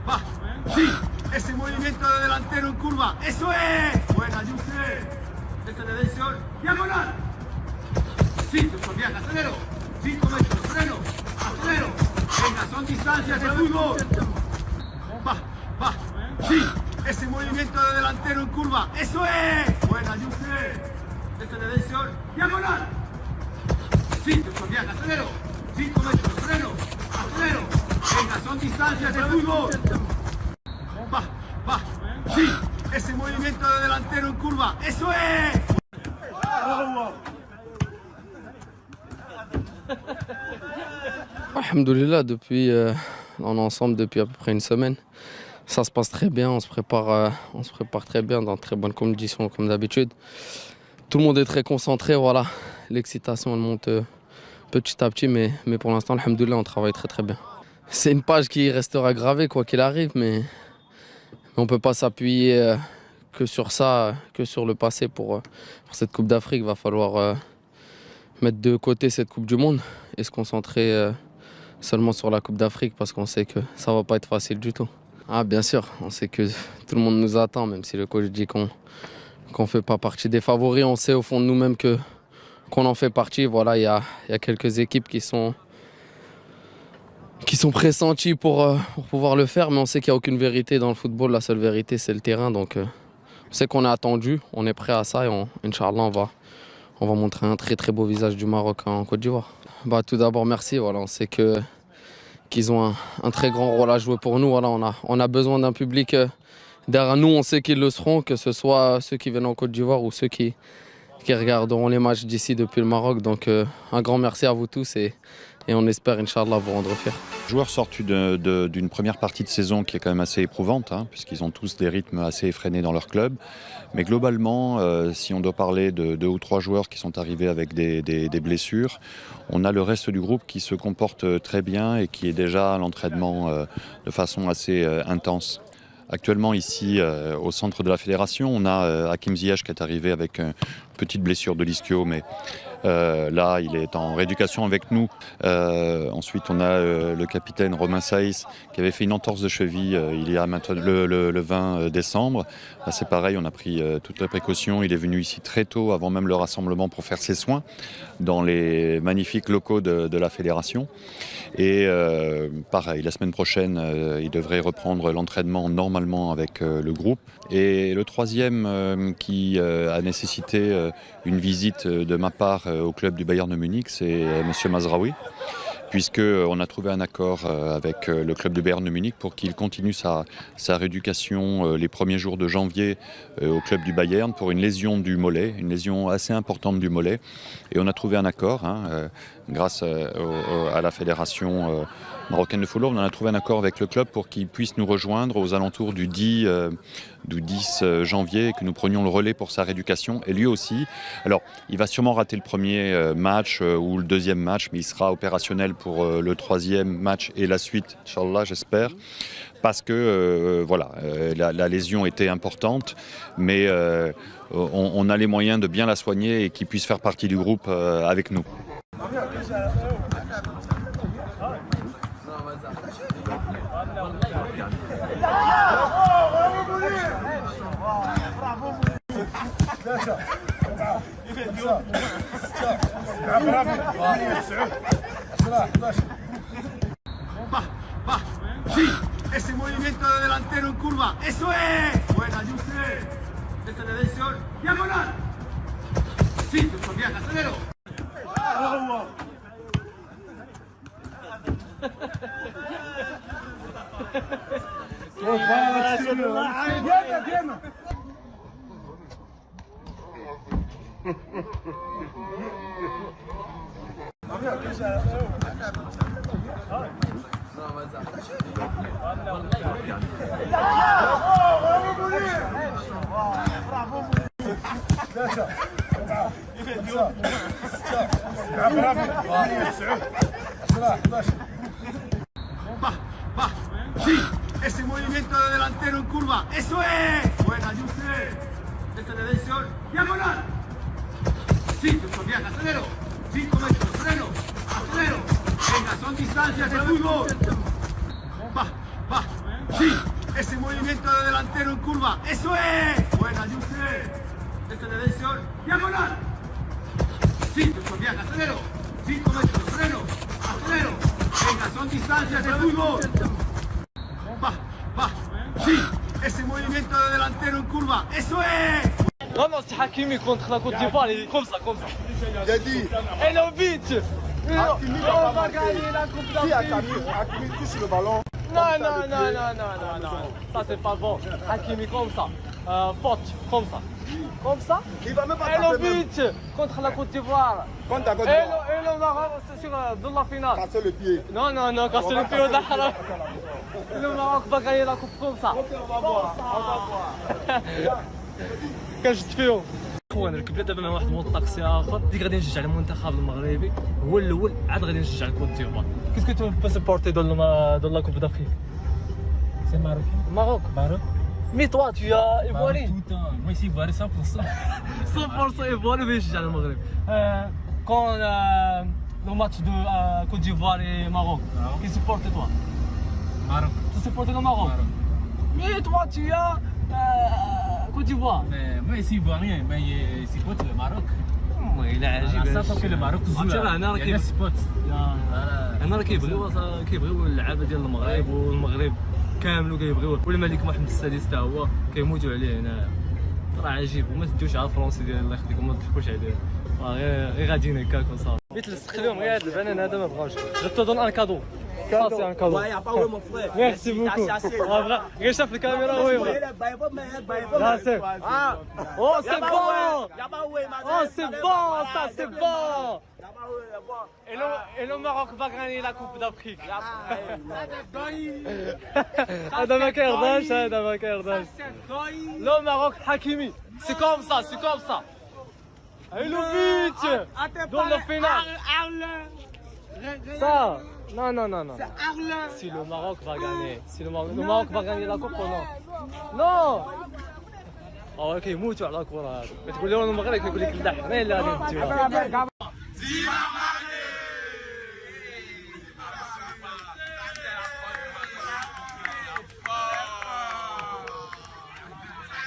Va, sí, ese movimiento de delantero en curva, eso es. Buena, Yusef. Esta detención, diagonal. Sí, bien, acelero. 5 metros, freno, acelero. Venga, son distancias de fútbol. Va, sí, ese movimiento de delantero en curva, eso es. Buena, Yusef. Esta detención, diagonal. Sí, bien, acelero. 5 metros, freno, acelero. Venga, son distancias de fútbol. Va, sí, ese movimiento de delantero en curva, eso es. Alhamdoulilah, on est ensemble depuis à peu près une semaine. Ça se passe très bien, on se prépare très bien dans de très bonnes conditions comme d'habitude. Tout le monde est très concentré, voilà. L'excitation elle monte petit à petit, mais pour l'instant, alhamdoulilah, on travaille très très bien. C'est une page qui restera gravée quoi qu'il arrive, mais on ne peut pas s'appuyer que sur ça, que sur le passé pour cette Coupe d'Afrique. Il va falloir mettre de côté cette Coupe du Monde et se concentrer seulement sur la Coupe d'Afrique parce qu'on sait que ça ne va pas être facile du tout. Ah bien sûr, on sait que tout le monde nous attend, même si le coach dit qu'on ne fait pas partie des favoris. On sait au fond de nous-mêmes qu'on en fait partie. Voilà, il y a quelques équipes qui sont pressentis pour pouvoir le faire, mais on sait qu'il n'y a aucune vérité dans le football. La seule vérité, c'est le terrain. Donc, on sait qu'on est attendu, on est prêt à ça et Inch'Allah, on va montrer un très très beau visage du Maroc en Côte d'Ivoire. Tout d'abord, merci. Voilà, on sait qu'ils ont un très grand rôle à jouer pour nous. Voilà, on a besoin d'un public derrière nous. On sait qu'ils le seront, que ce soit ceux qui viennent en Côte d'Ivoire ou ceux qui regarderont les matchs d'ici depuis le Maroc. Donc, un grand merci à vous tous et on espère, Inch'Allah, vous rendre fiers. Les joueurs sortent d'une première partie de saison qui est quand même assez éprouvante, puisqu'ils ont tous des rythmes assez effrénés dans leur club. Mais globalement, si on doit parler de 2 ou 3 joueurs qui sont arrivés avec des blessures, on a le reste du groupe qui se comporte très bien et qui est déjà à l'entraînement de façon assez intense. Actuellement ici au centre de la fédération, on a Hakim Ziyech qui est arrivé avec une petite blessure de l'ischio, mais là il est en rééducation avec nous. Ensuite on a le capitaine Romain Saïs qui avait fait une entorse de cheville il y a maintenant le 20 décembre. Là c'est pareil, on a pris toutes les précautions. Il est venu ici très tôt avant même le rassemblement pour faire ses soins dans les magnifiques locaux de la fédération. Et pareil, la semaine prochaine, il devrait reprendre l'entraînement normalement avec le groupe. Et le troisième qui a nécessité une visite de ma part au club du Bayern de Munich, c'est M. Mazraoui, puisqu'on a trouvé un accord avec le club du Bayern de Munich pour qu'il continue sa rééducation les premiers jours de janvier au club du Bayern pour une lésion du mollet, une lésion assez importante du mollet. Et on a trouvé un accord, grâce à la fédération marocaine de football, on a trouvé un accord avec le club pour qu'il puisse nous rejoindre aux alentours du 10 janvier et que nous prenions le relais pour sa rééducation. Et lui aussi, alors il va sûrement rater le premier match ou le deuxième match, mais il sera opérationnel pour le troisième match et la suite, Inch'Allah, j'espère. Parce que voilà, la lésion était importante, mais on a les moyens de bien la soigner et qu'il puisse faire partie du groupe avec nous. Va, sí, ese movimiento de delantero en curva, eso es. Buena, Yusef. Esta detención, diagonal. Sí, bien, acelero. Va. Sí, ese movimiento de delantero en curva. ¡Eso es! Buena, Yusef. Esta de Denson. ¡Diagonal! Sí, bien, acelero. 5 metros, freno. Acelero. Venga, son distancias de fútbol. Va. Sí, ese movimiento de delantero en curva. ¡Eso es! Buena, Yusef. Esta de Denson. ¡Diagonal! Sí, bien, acelero. 5 metros, freno. Acelero. Venga, son distancias de fútbol. Va. Sí, ese movimiento de delantero en curva. ¡Eso es! Non, c'est Hakimi contre la Côte d'Ivoire, il est comme ça. J'ai dit, Et le but on va gagner la Coupe si d'Afrique. Hakimi touche le ballon, Non, ça c'est pas bon. Hakimi comme ça, faute, comme ça. il va même pas Et le taper même. but contre la Côte d'Ivoire. Contre la Côte Et d'Ivoire, le Maroc, c'est sur dans la finale. casser le pied. Non, casser le pied au Dahra. Le Maroc va gagner la coupe comme ça. On va voir. كنشد خوان ركبنا دابا مع واحد الموط طاكسي اخر اللي غادي نشجع المنتخب المغربي هو الاول عاد غادي نشجع الكوت ديفوار كيسكو تو بو سبورتي دون لا كوب دافريك C'est marocain. Maroc Maroc. مي توا tu es ivoirien Tout le temps. Moi, ici, Ivoire, 100%. 100% ivoirien باش نشجع المغرب quand le match de Côte d'Ivoire et Maroc qui supporte toi Maroc. tu supportes le Maroc mais toi tu es Côte d'Ivoire Mais moi, ici, Ivoirien, mais il supporte le Maroc. إلا عجيب Ça, que le Maroc, هنا راه il y a des spots. هنا راه كيبغيو اللعابه ديال المغرب والمغرب كامل كيبغيوه والملك محمد السادس حتى هو كيموتوا عليه هنا راه عجيب وما تدوش على الفرونسي ديال الله يخليكم ما تضحكوش عليه غير غاديين هكاك وصافي بغيت نلصق لهم غير هاد البنان هذا ما بغاش جو دون ان كادو Ça c'est un cadeau. Ouais, y a pas où mon frère. Merci beaucoup. Regarde chef la caméra oui. Là c'est. Oh c'est bon. Oh c'est bon, ça c'est bon. Et le Maroc va gagner la Coupe d'Afrique. هذا ما كيرضاش هذا ما كيرضاش. Le Maroc Hakimi. C'est comme ça. Et le but dans le final. Ça. Non. Si le Maroc va gagner, le Maroc va gagner la coupe ou non? Non. كيموتوا على الكره هذه. تقول لهم المغرب كيقول لك لا حنا اللي غادي نديوها.